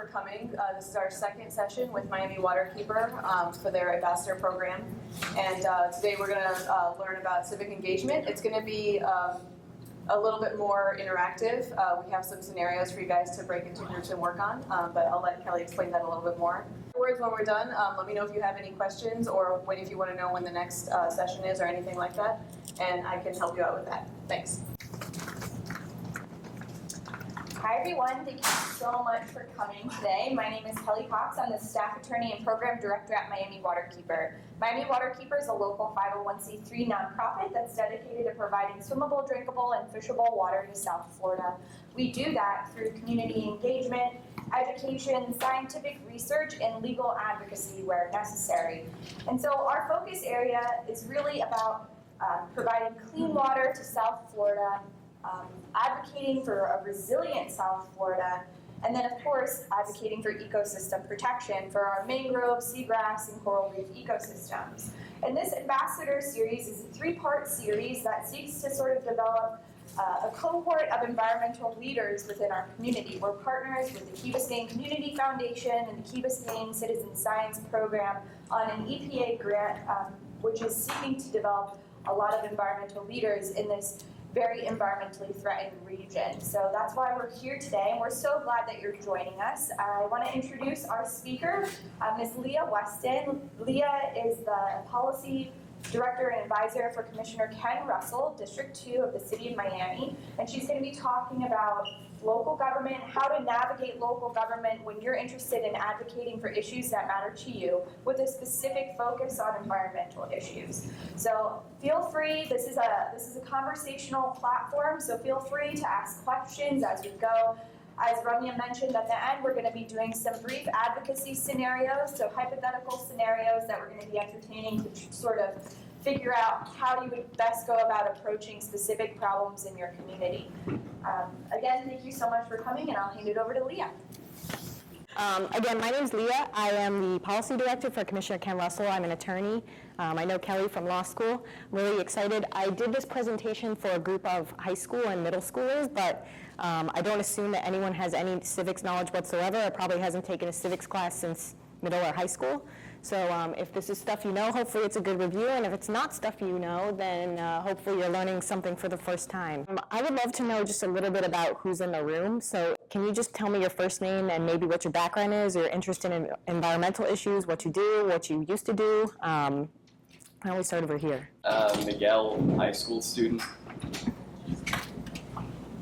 for coming. This is our second session with Miami Waterkeeper for their ambassador program. And today we're going to learn about civic engagement. It's going to be a little bit more interactive. We have some scenarios for you guys to break into groups and work on, but I'll let Kelly explain that a little bit more. Afterwards, when we're done, let me know if you have any questions or if you want to know when the next session is or anything like that, and I can help you out with that. Thanks. Hi everyone, thank you so much for coming today. My name is Kelly Cox. I'm the staff attorney and program director at Miami Waterkeeper. Miami Waterkeeper is a local 501c3 nonprofit that's dedicated to providing swimmable, drinkable, and fishable water to South Florida. We do that through community engagement, education, scientific research, and legal advocacy where necessary. And so our focus area is really about providing clean water to South Florida, advocating for a resilient South Florida, and then of course advocating for ecosystem protection for our mangroves, seagrass, and coral reef ecosystems. And this ambassador series is a three-part series that seeks to sort of develop a cohort of environmental leaders within our community. We're partners with the Key Biscayne Community Foundation and the Key Biscayne Citizen Science Program on an EPA grant, which is seeking to develop a lot of environmental leaders in this very environmentally threatened region. So that's why we're here today, and we're so glad that you're joining us. I want to introduce our speaker, Ms. Leah Weston. Leah is the policy director and advisor for Commissioner Ken Russell, District 2 of the City of Miami, and she's going to be talking about local government, how to navigate local government when you're interested in advocating for issues that matter to you, with a specific focus on environmental issues. So feel free, this is a conversational platform, so feel free to ask questions as we go. As Ramya mentioned, at the end we're going to be doing some brief advocacy scenarios, so hypothetical scenarios that we're going to be entertaining to sort of figure out how you would best go about approaching specific problems in your community. Again, thank you so much for coming, and I'll hand it over to Leah. Again, my name is Leah. I am the policy director for Commissioner Ken Russell. I'm an attorney. I know Kelly from law school. I'm really excited. I did this presentation for a group of high school and middle schoolers, but I don't assume that anyone has any civics knowledge whatsoever, or probably hasn't taken a civics class since middle or high school. So if this is stuff you know, hopefully it's a good review, and if it's not stuff you know, then hopefully you're learning something for the first time. I would love to know just a little bit about who's in the room. So can you just tell me your first name and maybe what your background is, your interest in environmental issues, what you do, what you used to do? I always start over here. Miguel, high school student.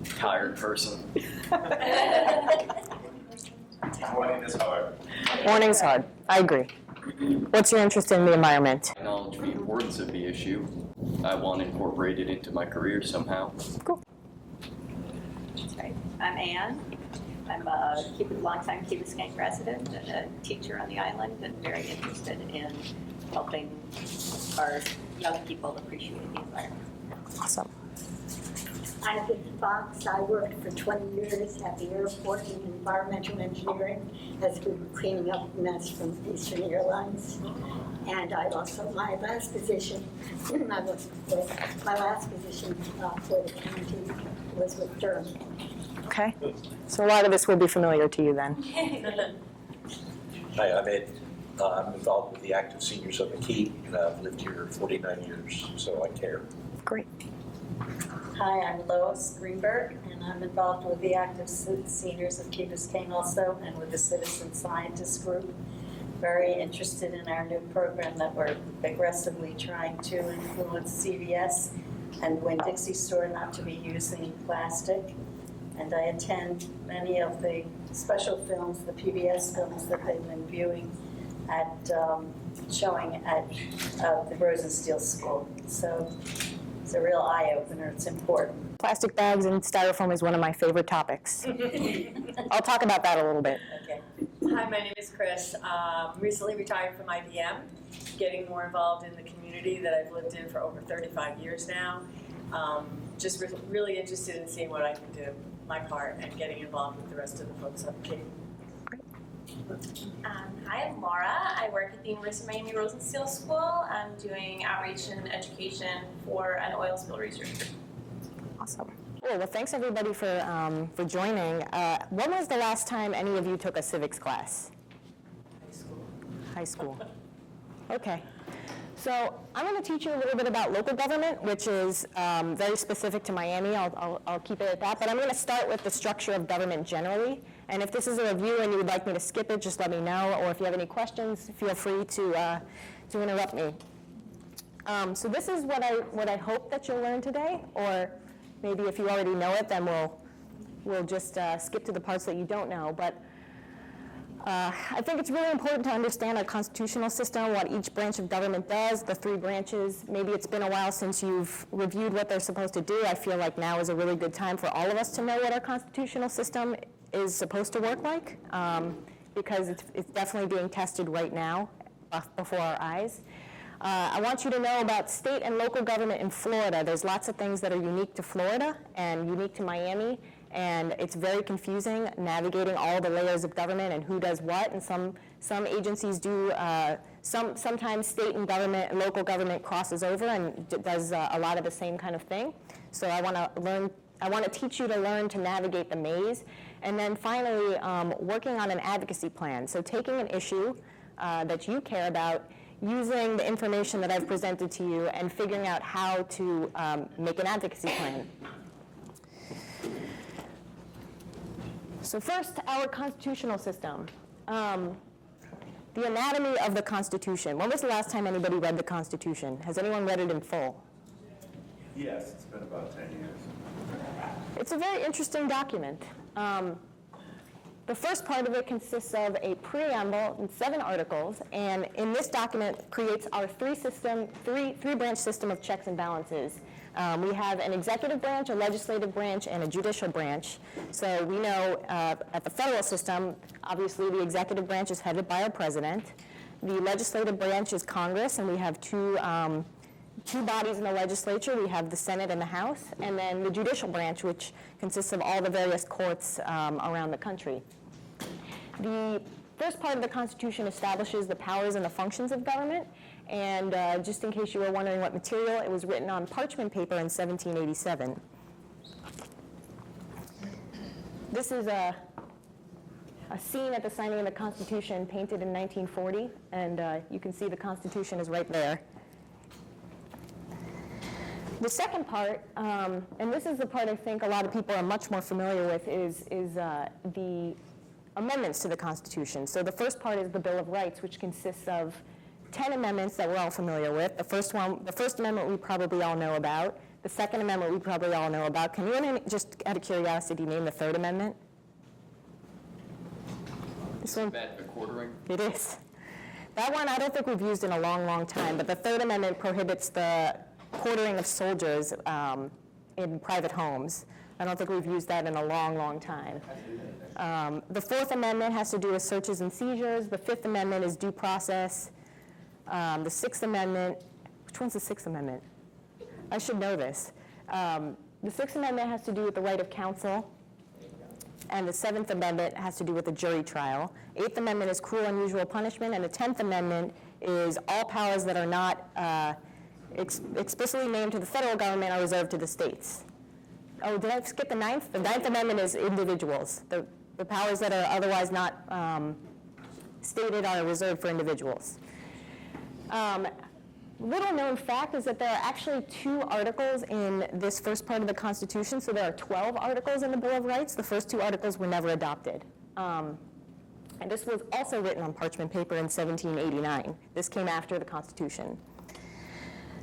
Tired person. Morning is hard. Morning's hard. I agree. What's your interest in the environment? I acknowledge the importance of the issue. I want to incorporate it into my career somehow. Cool. That's right. I'm Ann. I'm a longtime Key Biscayne resident and a teacher on the island, and very interested in helping our young people appreciate the environment. Awesome. I'm Vicki Fox. I worked for 20 years at the airport in environmental engineering as we were cleaning up a mess from Eastern Airlines. And I also, my last position for the county was with Durham. Okay. So a lot of this will be familiar to you then. Hi, I'm Ed. I'm involved with the active seniors of the Key, and I've lived here 49 years, so I care. Great. Hi, I'm Lois Greenberg, and I'm involved with the active seniors of Key Biscayne also, and with the Citizen Scientist Group. Very interested in our new program that we're aggressively trying to influence CVS and Winn-Dixie store not to be using plastic. And I attend many of the special films, the PBS films that they've been viewing at, showing at the Rosenstiel School. So it's a real eye-opener. It's important. Plastic bags and styrofoam is one of my favorite topics. I'll talk about that a little bit. Okay. Hi, my name is Chris. Recently retired from IBM, getting more involved in the community that I've lived in for over 35 years now. Just really interested in seeing what I can do, my part, and getting involved with the rest of the folks up Key. Hi, I'm Laura. I work at the University of Miami Rosenstiel School. I'm doing outreach and education for an oil spill research group. Awesome. Cool. Well, thanks everybody for joining. When was the last time any of you took a civics class? High school. Okay. So I'm going to teach you a little bit about local government, which is very specific to Miami. I'll keep it at that. But I'm going to start with the structure of government generally. And if this is a review and you would like me to skip it, just let me know. Or if you have any questions, feel free to interrupt me. So this is what I hope that you'll learn today. Or maybe if you already know it, then we'll just skip to the parts that you don't know. But I think it's really important to understand our constitutional system, what each branch of government does, the three branches. Maybe it's been a while since you've reviewed what they're supposed to do. I feel like now is a really good time for all of us to know what our constitutional system is supposed to work like, because it's definitely being tested right now before our eyes. I want you to know about state and local government in Florida. There's lots of things that are unique to Florida and unique to Miami. And it's very confusing navigating all the layers of government and who does what. And some agencies do, sometimes state and government, local government crosses over and does a lot of the same kind of thing. So I want to teach you to learn to navigate the maze. And then finally, working on an advocacy plan. So taking an issue that you care about, using the information that I've presented to you and figuring out how to make an advocacy plan. So first, our constitutional system. The anatomy of the Constitution. When was the last time anybody read the Constitution? Has anyone read it in full? Yes, it's been about 10 years. It's a very interesting document. The first part of it consists of a preamble and 7 articles, and in this document creates our three-branch system of checks and balances. We have an executive branch, a legislative branch, and a judicial branch. So we know at the federal system, obviously the executive branch is headed by our president. The legislative branch is Congress, and we have two bodies in the legislature. We have the Senate and the House, and then the judicial branch, which consists of all the various courts around the country. The first part of the Constitution establishes the powers and the functions of government. And just in case you were wondering what material, it was written on parchment paper in 1787. This is a scene at the signing of the Constitution painted in 1940, and you can see the Constitution is right there. The second part, and this is the part I think a lot of people are much more familiar with, is the amendments to the Constitution. So the first part is the Bill of Rights, which consists of 10 amendments that we're all familiar with. The first amendment we probably all know about. The second amendment we probably all know about. Can you, just out of curiosity, name the third amendment? This one? Bad for quartering? It is. That one I don't think we've used in a long, long time, but the third amendment prohibits the quartering of soldiers in private homes. I don't think we've used that in a long, long time. The Fourth Amendment has to do with searches and seizures. The Fifth Amendment is due process. The Sixth Amendment, which one's the Sixth Amendment? I should know this. The Sixth Amendment has to do with the right of counsel, and the Seventh Amendment has to do with the jury trial. Eighth Amendment is cruel, unusual punishment, and the 10th Amendment is all powers that are not explicitly named to the federal government are reserved to the states. Oh, did I skip the ninth? The Ninth Amendment is individuals. The powers that are otherwise not stated are reserved for individuals. Little known fact is that there are actually 2 articles in this first part of the Constitution, so there are 12 articles in the Bill of Rights. The first 2 articles were never adopted. And this was also written on parchment paper in 1789. This came after the Constitution.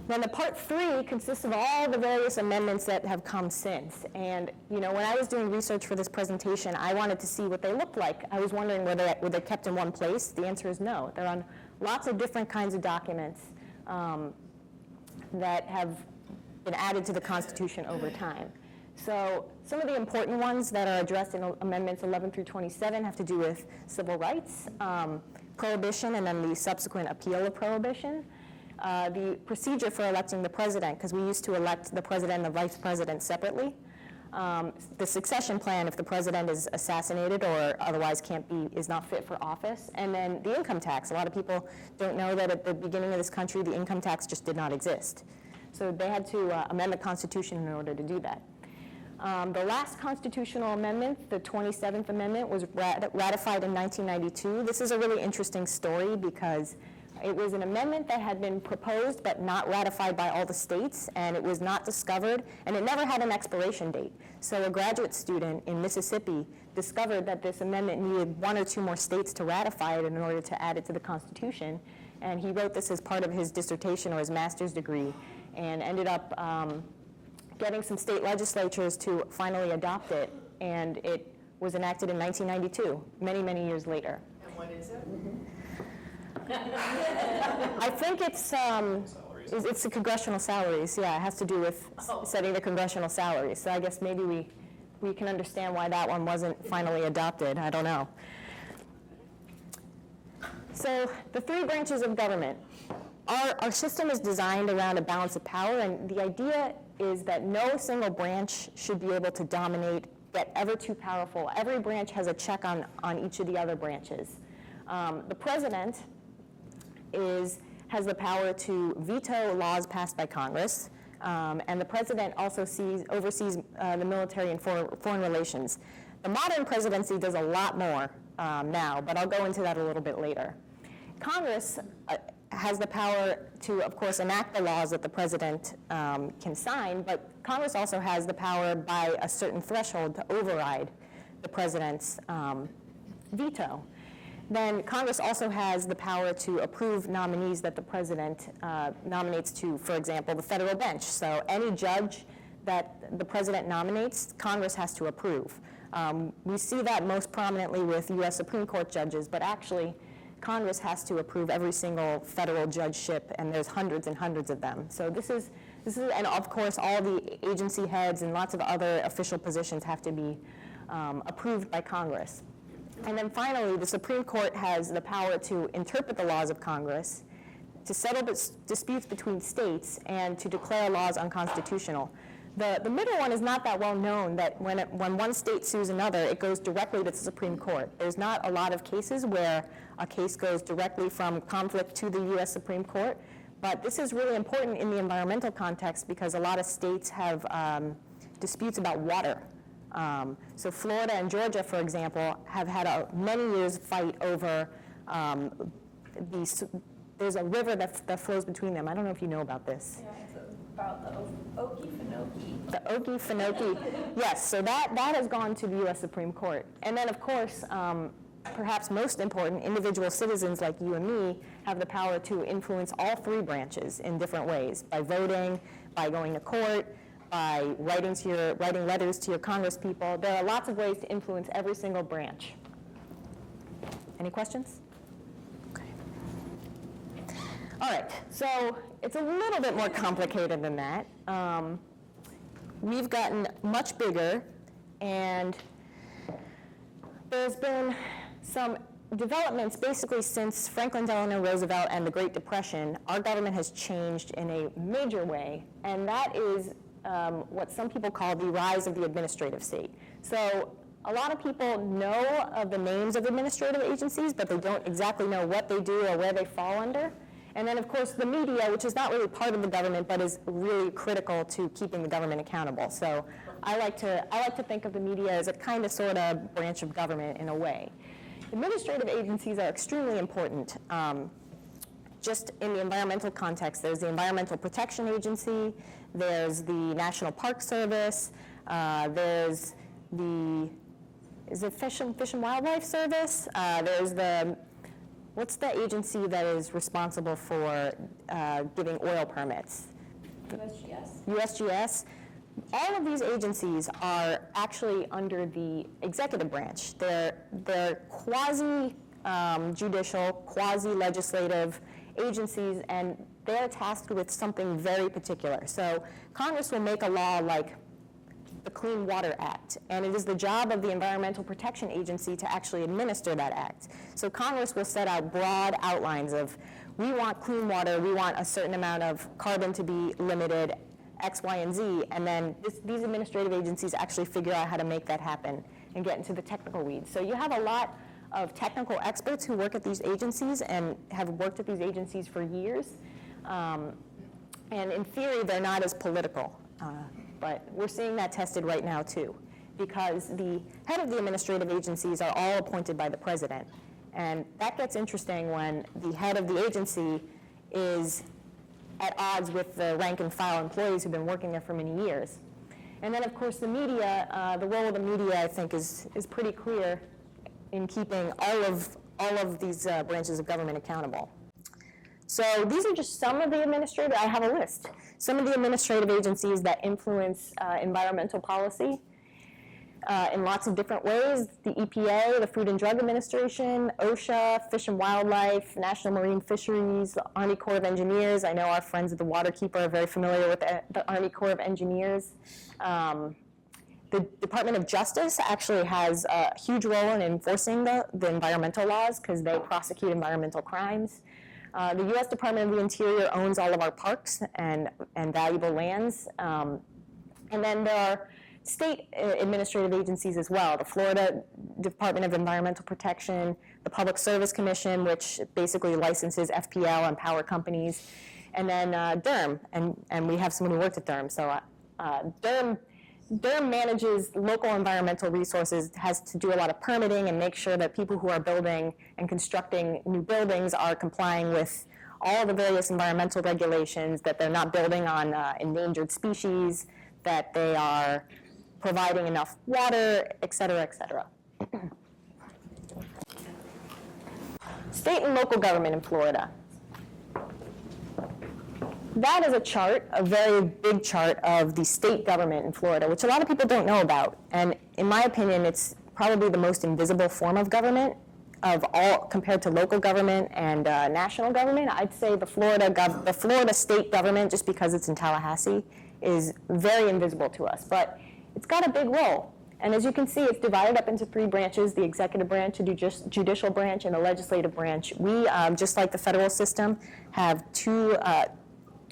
Then the part 3 consists of all the various amendments that have come since. And when I was doing research for this presentation, I wanted to see what they looked like. I was wondering were they kept in one place? The answer is no. They're on lots of different kinds of documents that have been added to the Constitution over time. So some of the important ones that are addressed in Amendments 11 through 27 have to do with civil rights, prohibition, and then the subsequent appeal of prohibition. The procedure for electing the president, because we used to elect the president and the vice president separately. The succession plan if the president is assassinated or otherwise is not fit for office. And then the income tax. A lot of people don't know that at the beginning of this country, the income tax just did not exist. So they had to amend the Constitution in order to do that. The last constitutional amendment, the 27th Amendment, was ratified in 1992. This is a really interesting story because it was an amendment that had been proposed but not ratified by all the states, and it was not discovered, and it never had an expiration date. So a graduate student in Mississippi discovered that this amendment needed 1 or 2 more states to ratify it in order to add it to the Constitution, and he wrote this as part of his dissertation or his master's degree, and ended up getting some state legislatures to finally adopt it, and it was enacted in 1992, many, many years later. And what is it? I think it's the congressional salaries. Yeah, it has to do with setting the congressional salaries. So I guess maybe we can understand why that one wasn't finally adopted. I don't know. So the 3 branches of government. Our system is designed around a balance of power, and the idea is that no single branch should be able to dominate, get ever too powerful. Every branch has a check on each of the other branches. The president has the power to veto laws passed by Congress, and the president also oversees the military and foreign relations. The modern presidency does a lot more now, but I'll go into that a little bit later. Congress has the power to, of course, enact the laws that the president can sign, but Congress also has the power by a certain threshold to override the president's veto. Then Congress also has the power to approve nominees that the president nominates to, for example, the federal bench. So any judge that the president nominates, Congress has to approve. We see that most prominently with U.S. Supreme Court judges, but actually Congress has to approve every single federal judgeship, and there's hundreds and hundreds of them. So this is, and of course, all the agency heads and lots of other official positions have to be approved by Congress. And then finally, the Supreme Court has the power to interpret the laws of Congress, to settle disputes between states, and to declare laws unconstitutional. The middle one is not that well known, that when one state sues another, it goes directly to the Supreme Court. There's not a lot of cases where a case goes directly from conflict to the U.S. Supreme Court, but this is really important in the environmental context because a lot of states have disputes about water. So Florida and Georgia, for example, have had a many years fight over there's a river that flows between them. I don't know if you know about this. Yeah, it's about the Okefenokee. The Okefenokee, yes, so that has gone to the U.S. Supreme Court. And then, of course, perhaps most important, individual citizens like you and me have the power to influence all 3 branches in different ways, by voting, by going to court, by writing letters to your congresspeople. There are lots of ways to influence every single branch. Any questions? Okay. All right, so it's a little bit more complicated than that. We've gotten much bigger, and there's been some developments basically since Franklin Delano Roosevelt and the Great Depression. Our government has changed in a major way, and that is what some people call the rise of the administrative state. So a lot of people know of the names of administrative agencies, but they don't exactly know what they do or where they fall under. And then, of course, the media, which is not really part of the government, but is really critical to keeping the government accountable. So I like to think of the media as a kind of sort of branch of government in a way. Administrative agencies are extremely important. Just in the environmental context, there's the Environmental Protection Agency, there's the National Park Service, there's the, is it Fish and Wildlife Service? There's the, what's the agency that is responsible for giving oil permits? USGS. USGS. All of these agencies are actually under the executive branch. They're quasi-judicial, quasi-legislative agencies, and they're tasked with something very particular. So Congress will make a law like the Clean Water Act, and it is the job of the Environmental Protection Agency to actually administer that act. So Congress will set out broad outlines of, we want clean water, we want a certain amount of carbon to be limited, X, Y, and Z, and then these administrative agencies actually figure out how to make that happen and get into the technical weeds. So you have a lot of technical experts who work at these agencies and have worked at these agencies for years. And in theory, they're not as political. But we're seeing that tested right now too, because the head of the administrative agencies are all appointed by the president. And that gets interesting when the head of the agency is at odds with the rank and file employees who've been working there for many years. And then, of course, the media, the role of the media, I think, is pretty clear in keeping all of these branches of government accountable. So these are just some of the administrative, I have a list, some of the administrative agencies that influence environmental policy in lots of different ways. The EPA, the Food and Drug Administration, OSHA, Fish and Wildlife, National Marine Fisheries, the Army Corps of Engineers. I know our friends at the Waterkeeper are very familiar with the Army Corps of Engineers. The Department of Justice actually has a huge role in enforcing the environmental laws because they prosecute environmental crimes. The U.S. Department of the Interior owns all of our parks and valuable lands. And then there are state administrative agencies as well. The Florida Department of Environmental Protection, the Public Service Commission, which basically licenses FPL and power companies, and then DERM, and we have someone who worked at DERM. So DERM manages local environmental resources, has to do a lot of permitting and make sure that people who are building and constructing new buildings are complying with all the various environmental regulations, that they're not building on endangered species, that they are providing enough water, et cetera, et cetera. State and local government in Florida. That is a chart, a very big chart of the state government in Florida, which a lot of people don't know about. And in my opinion, it's probably the most invisible form of government of all compared to local government and national government. I'd say the Florida state government, just because it's in Tallahassee, is very invisible to us. But it's got a big role. And as you can see, it's divided up into 3 branches: the executive branch, the judicial branch, and the legislative branch. We, just like the federal system, have two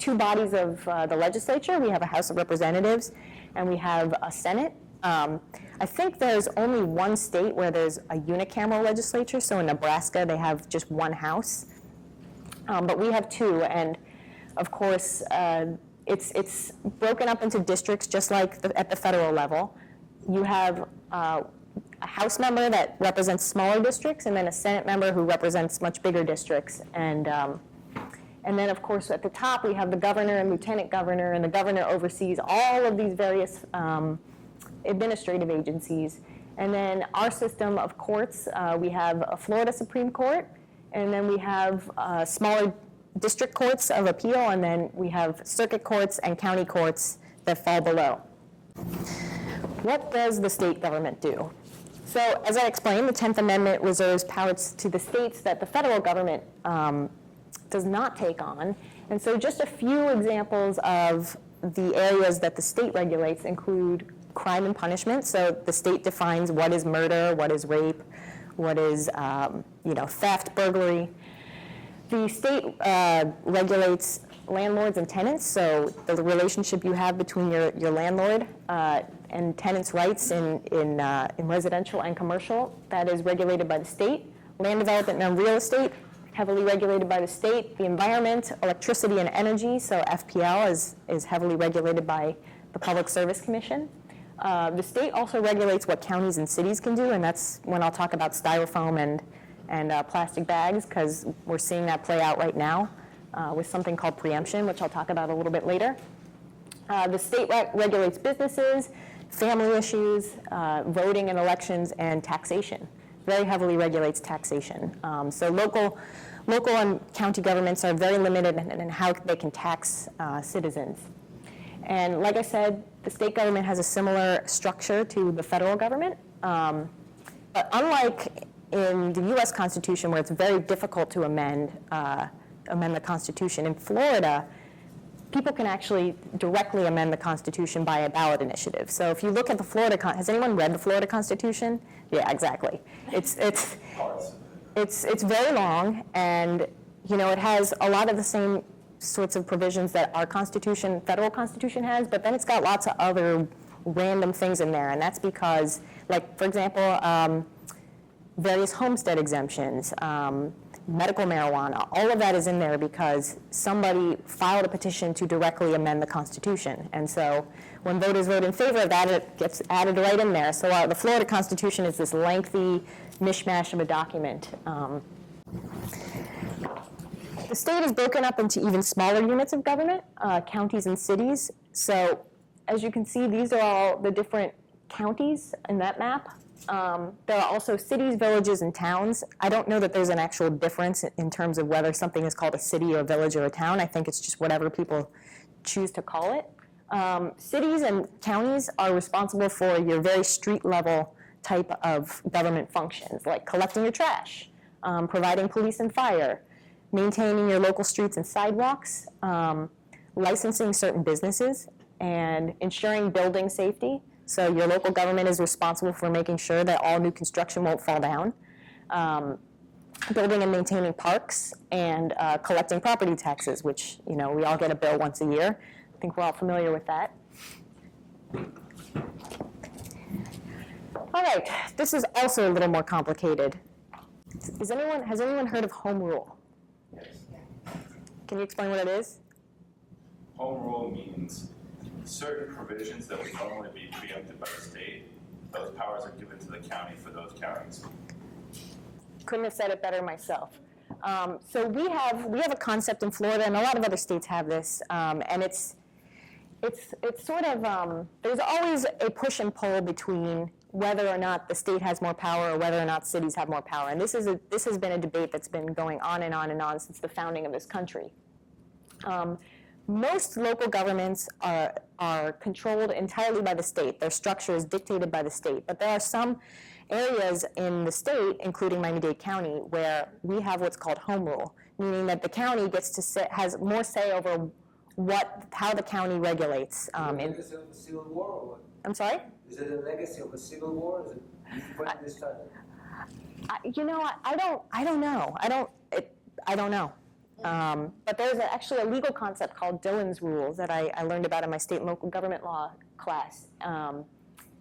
bodies of the legislature. We have a House of Representatives, and we have a Senate. I think there's only one state where there's a unicameral legislature. So in Nebraska, they have just one house. But we have 2, and of course, it's broken up into districts just like at the federal level. You have a House member that represents smaller districts, and then a Senate member who represents much bigger districts. And then, of course, at the top, we have the governor and lieutenant governor, and the governor oversees all of these various administrative agencies. And then our system of courts, we have a Florida Supreme Court, and then we have smaller district courts of appeal, and then we have circuit courts and county courts that fall below. What does the state government do? So, as I explained, the 10th Amendment reserves powers to the states that the federal government does not take on. And so just a few examples of the areas that the state regulates include crime and punishment. So the state defines what is murder, what is rape, what is theft, burglary. The state regulates landlords and tenants, so the relationship you have between your landlord and tenants' rights in residential and commercial, that is regulated by the state. Land development and real estate, heavily regulated by the state. The environment, electricity and energy, so FPL is heavily regulated by the Public Service Commission. The state also regulates what counties and cities can do, and that's when I'll talk about styrofoam and plastic bags, because we're seeing that play out right now with something called preemption, which I'll talk about a little bit later. The state regulates businesses, family issues, voting and elections, and taxation. Very heavily regulates taxation. So local and county governments are very limited in how they can tax citizens. And like I said, the state government has a similar structure to the federal government. But unlike in the U.S. Constitution, where it's very difficult to amend the Constitution, in Florida, people can actually directly amend the Constitution by a ballot initiative. So if you look at the Florida, has anyone read the Florida Constitution? Yeah, exactly. It's very long, and it has a lot of the same sorts of provisions that our Constitution, federal Constitution, has, but then it's got lots of other random things in there, and that's because, like, for example, various homestead exemptions, medical marijuana, all of that is in there because somebody filed a petition to directly amend the Constitution. And so when voters vote in favor of that, it gets added right in there. So the Florida Constitution is this lengthy mishmash of a document. The state is broken up into even smaller units of government, counties and cities. So as you can see, these are all the different counties in that map. There are also cities, villages, and towns. I don't know that there's an actual difference in terms of whether something is called a city or a village or a town. I think it's just whatever people choose to call it. Cities and counties are responsible for your very street level type of government functions, like collecting your trash, providing police and fire, maintaining your local streets and sidewalks, licensing certain businesses, and ensuring building safety. So your local government is responsible for making sure that all new construction won't fall down, building and maintaining parks, and collecting property taxes, which, you know, we all get a bill once a year. I think we're all familiar with that. All right, this is also a little more complicated. Has anyone heard of home rule? Yes. Can you explain what it is? Home rule means certain provisions that would normally be preempted by the state, those powers are given to the county for those counties. Couldn't have said it better myself. So we have a concept in Florida, and a lot of other states have this, and it's sort of, there's always a push and pull between whether or not the state has more power or whether or not cities have more power. And this has been a debate that's been going on and on and on since the founding of this country. Most local governments are controlled entirely by the state. Their structure is dictated by the state. But there are some areas in the state, including Miami-Dade County, where we have what's called home rule, meaning that the county has more say over how the county regulates. Is it a legacy of a civil war or what? I'm sorry? Is it a legacy of a civil war? Is it when this started? I don't know. I don't know. But there's actually a legal concept called Dillon's rules that I learned about in my state and local government law class. And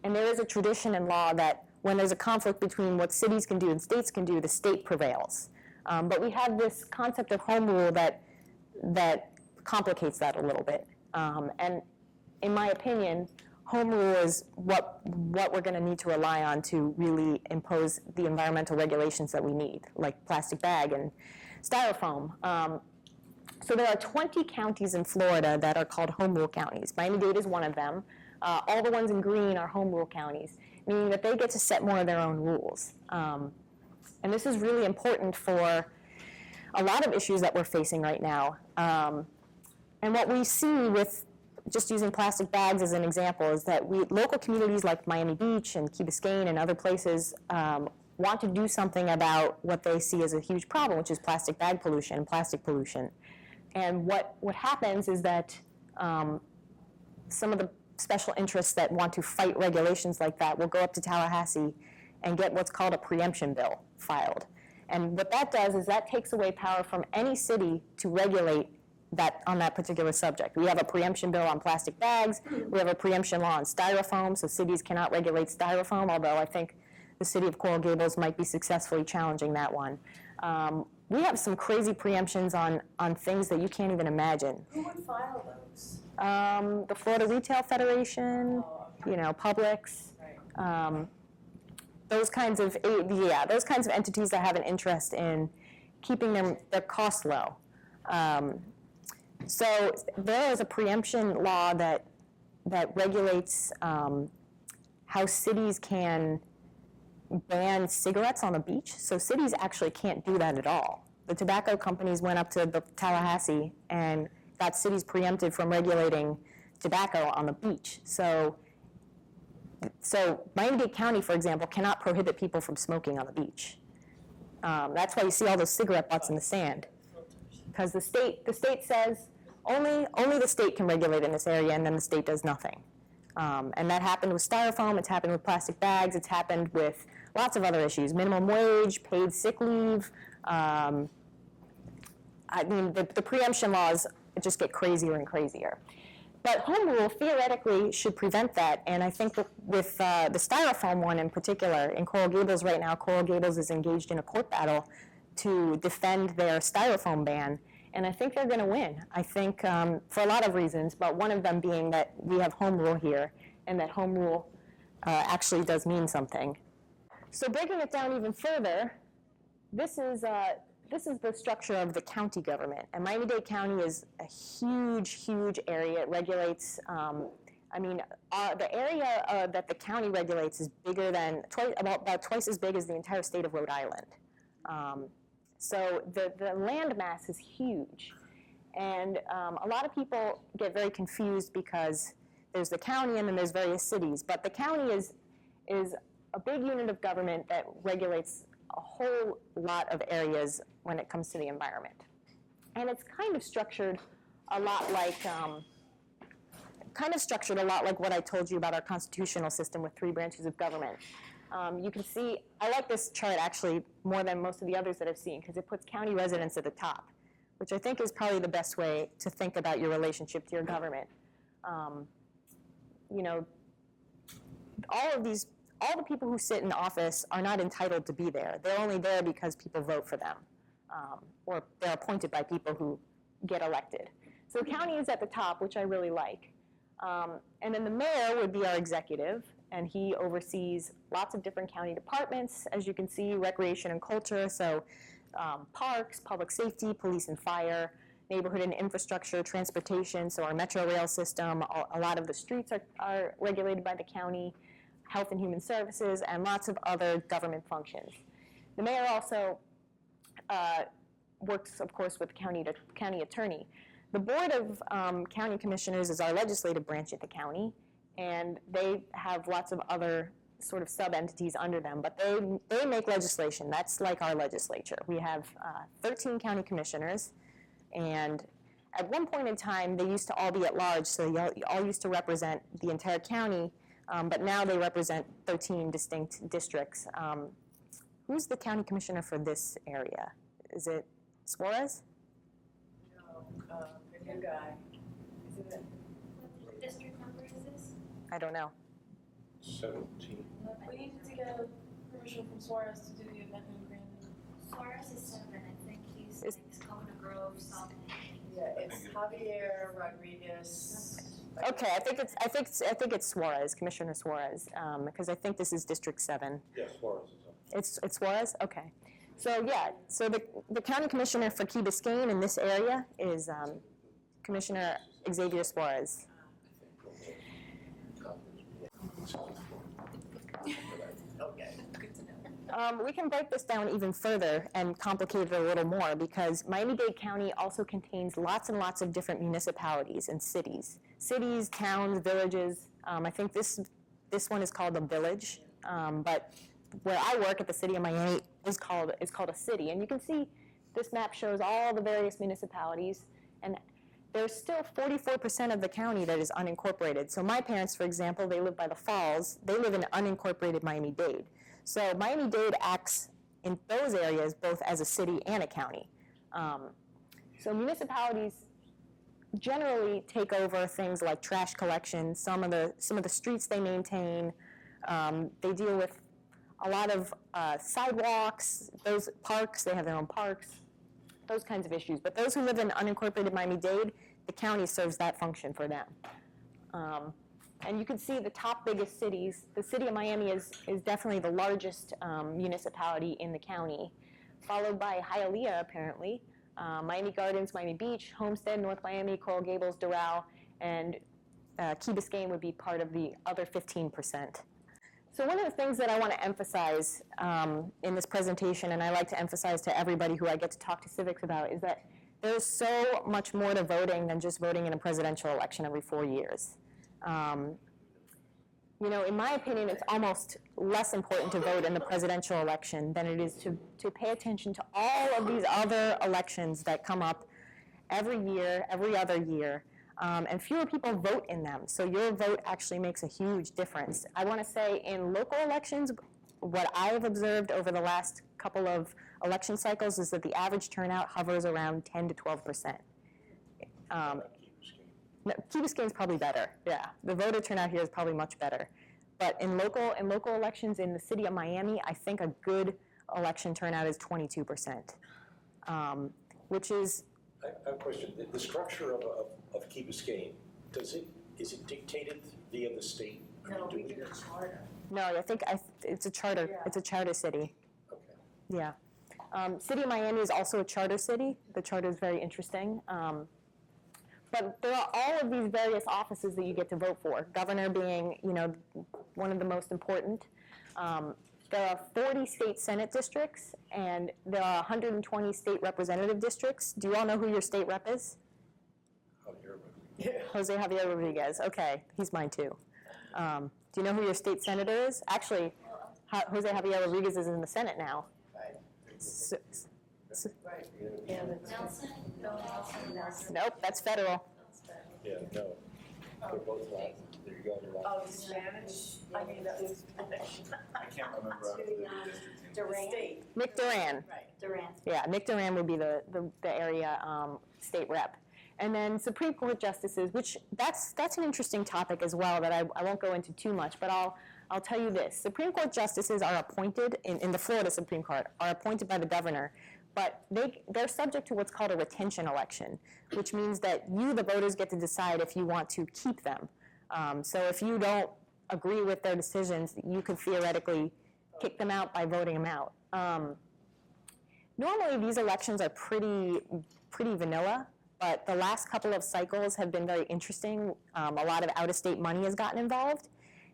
there is a tradition in law that when there's a conflict between what cities can do and states can do, the state prevails. But we have this concept of home rule that complicates that a little bit. And in my opinion, home rule is what we're going to need to rely on to really impose the environmental regulations that we need, like plastic bag and styrofoam. So there are 20 counties in Florida that are called home rule counties. Miami-Dade is one of them. All the ones in green are home rule counties, meaning that they get to set more of their own rules. And this is really important for a lot of issues that we're facing right now. And what we see with just using plastic bags as an example is that local communities like Miami Beach and Key Biscayne and other places want to do something about what they see as a huge problem, which is plastic bag pollution and plastic pollution. And what happens is that some of the special interests that want to fight regulations like that will go up to Tallahassee and get what's called a preemption bill filed. And what that does is that takes away power from any city to regulate that on that particular subject. We have a preemption bill on plastic bags. We have a preemption law on styrofoam, so cities cannot regulate styrofoam, although I think the city of Coral Gables might be successfully challenging that one. We have some crazy preemptions on things that you can't even imagine. Who would file those? The Florida Retail Federation, Publix, those kinds of entities that have an interest in keeping their costs low. So there is a preemption law that regulates how cities can ban cigarettes on the beach. So cities actually can't do that at all. The tobacco companies went up to the Tallahassee and got cities preempted from regulating tobacco on the beach. So Miami-Dade County, for example, cannot prohibit people from smoking on the beach. That's why you see all those cigarette butts in the sand. Because the state says only the state can regulate in this area, and then the state does nothing. And that happened with styrofoam, it's happened with plastic bags, it's happened with lots of other issues, minimum wage, paid sick leave. The preemption laws just get crazier and crazier. But home rule theoretically should prevent that, and I think with the styrofoam one in particular, in Coral Gables right now, Coral Gables is engaged in a court battle to defend their styrofoam ban, and I think they're going to win. I think for a lot of reasons, but one of them being that we have home rule here, and that home rule actually does mean something. So breaking it down even further, this is the structure of the county government, and Miami-Dade County is a huge, huge area. It regulates. The area that the county regulates is bigger than about twice as big as the entire state of Rhode Island. So the land mass is huge, and a lot of people get very confused because there's the county and then there's various cities. But the county is a big unit of government that regulates a whole lot of areas when it comes to the environment, and it's kind of structured a lot like. What I told you about our constitutional system with 3 branches of government. You can see, I like this chart actually more than most of the others that I've seen because it puts county residents at the top, which I think is probably the best way to think about your relationship to your government. All the people who sit in office are not entitled to be there. They're only there because people vote for them, or they're appointed by people who get elected. So the county is at the top, which I really like. And then the mayor would be our executive, and he oversees lots of different county departments, as you can see, recreation and culture, so parks, public safety, police and fire, neighborhood and infrastructure, transportation, so our metro rail system, a lot of the streets are regulated by the county, health and human services, and lots of other government functions. The mayor also works, of course, with the county attorney. The Board of County Commissioners is our legislative branch at the county, and they have lots of other sort of sub-entities under them, but they make legislation. That's like our legislature. We have 13 county commissioners, and at one point in time, they used to all be at large, so they all used to represent the entire county, but now they represent 13 distinct districts. Who's the county commissioner for this area? Is it Suarez? The new guy, isn't it? What district number is this? I don't know. 17. We need to get permission from Suarez to do the event in Grandin. Suarez is 7, I think he's like Coconut Grove, something. Yeah, it's Javier Rodriguez. Okay, I think it's Suarez, Commissioner Suarez, because I think this is District 7. Yes, Suarez is on. It's Suarez? Okay. So yeah, so the county commissioner for Key Biscayne in this area is Commissioner Xavier Suarez. Okay, good to know. We can break this down even further and complicate it a little more because Miami-Dade County also contains lots and lots of different municipalities and cities. Cities, towns, villages. I think this one is called a village, but where I work at the city of Miami is called a city. And you can see this map shows all the various municipalities, and there's still 44% of the county that is unincorporated. So my parents, for example, they live by the falls. They live in unincorporated Miami-Dade. So Miami-Dade acts in those areas both as a city and a county. So municipalities generally take over things like trash collection, some of the streets they maintain. They deal with a lot of sidewalks, those parks, they have their own parks, those kinds of issues. But those who live in unincorporated Miami-Dade, the county serves that function for them. And you can see the top biggest cities. The city of Miami is definitely the largest municipality in the county, followed by Hialeah, apparently, Miami Gardens, Miami Beach, Homestead, North Miami, Coral Gables, Doral, and Key Biscayne would be part of the other 15%. So one of the things that I want to emphasize in this presentation, and I like to emphasize to everybody who I get to talk to civics about, is that there's so much more to voting than just voting in a presidential election every 4 years. In my opinion, it's almost less important to vote in the presidential election than it is to pay attention to all of these other elections that come up every year, every other year. And fewer people vote in them, so your vote actually makes a huge difference. I want to say in local elections, what I have observed over the last couple of election cycles is that the average turnout hovers around 10 to 12%. Key Biscayne is probably better, yeah. The voter turnout here is probably much better. But in local elections in the city of Miami, I think a good election turnout is 22%, which is, I have a question. The structure of Key Biscayne, is it dictated via the state? No, we do a charter. no, I think it's a charter. Yeah. It's a charter city. Okay. Yeah. City of Miami is also a charter city. The charter is very interesting. But there are all of these various offices that you get to vote for, governor being, one of the most important. There are 40 state senate districts, and there are 120 state representative districts. Do you all know who your state rep is? Jose Javier Rodriguez. Okay, he's mine too. Do you know who your state senator is? Actually, Jose Javier Rodriguez is in the Senate now. So, Right. Nelson? No, Nelson. nope, that's federal. Yeah, no. They're both last. There you go. They're last. Oh, Spanish, I mean, that was. I can't remember after the redistricting. Duran. State. Nick Duran. Right. Duran. Yeah, Nick Duran would be the area state rep. And then Supreme Court justices, which that's an interesting topic as well that I won't go into too much, but I'll tell you this. Supreme Court justices are appointed, in the Florida Supreme Court, are appointed by the governor, but they're subject to what's called a retention election, which means that you, the voters, get to decide if you want to keep them. So if you don't agree with their decisions, you could theoretically kick them out by voting them out. Normally, these elections are pretty vanilla, but the last couple of cycles have been very interesting. A lot of out-of-state money has gotten involved,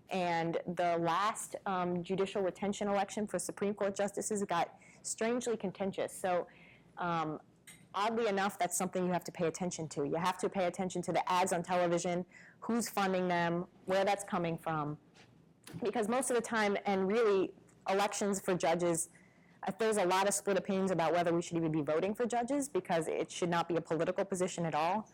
and the last judicial retention election for Supreme Court justices got strangely contentious. So oddly enough, that's something you have to pay attention to. You have to pay attention to the ads on television, who's funding them, where that's coming from. Because most of the time, and really, elections for judges, there's a lot of split opinions about whether we should even be voting for judges because it should not be a political position at all.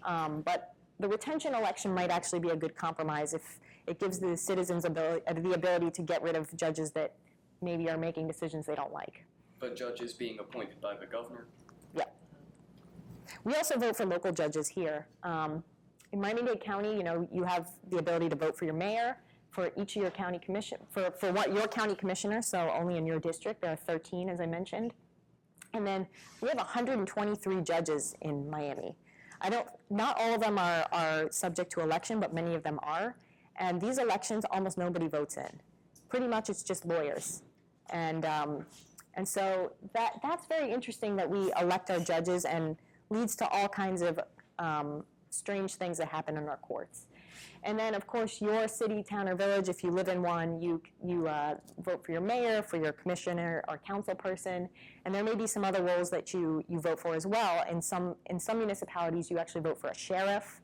But the retention election might actually be a good compromise if it gives the citizens the ability to get rid of judges that maybe are making decisions they don't like. But judges being appointed by the governor? Yep. We also vote for local judges here. In Miami-Dade County, you have the ability to vote for your mayor, for each of your county commission, for what your county commissioner, so only in your district. There are 13, as I mentioned. And then we have 123 judges in Miami. Not all of them are subject to election, but many of them are. And these elections, almost nobody votes in. Pretty much it's just lawyers. And so that's very interesting that we elect our judges and leads to all kinds of strange things that happen in our courts. And then, of course, your city, town, or village, if you live in one, you vote for your mayor, for your commissioner or council person, and there may be some other roles that you vote for as well. In some municipalities, you actually vote for a sheriff.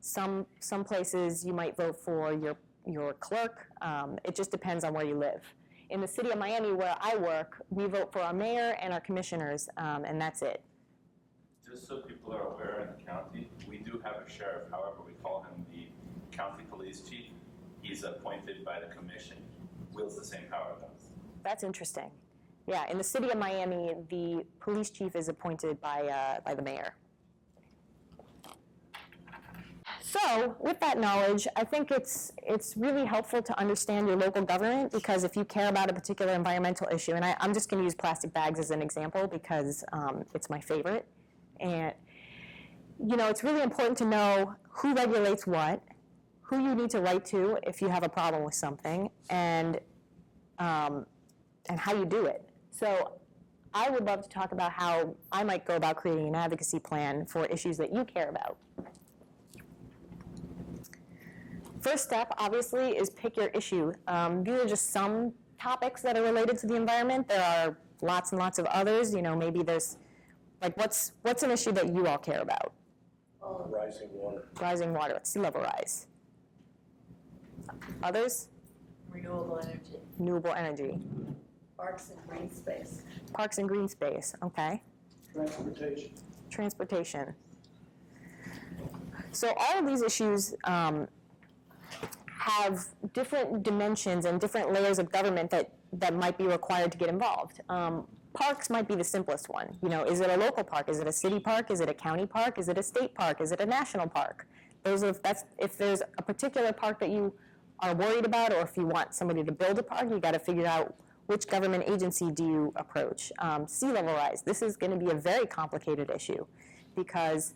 Some places you might vote for your clerk. It just depends on where you live. In the city of Miami, where I work, we vote for our mayor and our commissioners, and that's it. Just so people are aware in the county, we do have a sheriff, however, we call him the county police chief. He's appointed by the commission, wields the same power as us. That's interesting. Yeah, in the city of Miami, the police chief is appointed by the mayor. So, with that knowledge, I think it's really helpful to understand your local government, because if you care about a particular environmental issue, and I'm just going to use plastic bags as an example because it's my favorite, and it's really important to know who regulates what, who you need to write to if you have a problem with something, and how you do it. So I would love to talk about how I might go about creating an advocacy plan for issues that you care about. First step, obviously, is pick your issue. These are just some topics that are related to the environment. There are lots and lots of others. Maybe there's, what's an issue that you all care about? Rising water. Rising water, sea level rise. Others? Renewable energy. Renewable energy. Parks and green space. Parks and green space, okay. Transportation. Transportation. So all of these issues have different dimensions and different layers of government that might be required to get involved. Parks might be the simplest one. Is it a local park? Is it a city park? Is it a county park? Is it a state park? Is it a national park? If there's a particular park that you are worried about, or if you want somebody to build a park, you got to figure out Which government agency do you approach? Sea level rise. This is going to be a very complicated issue because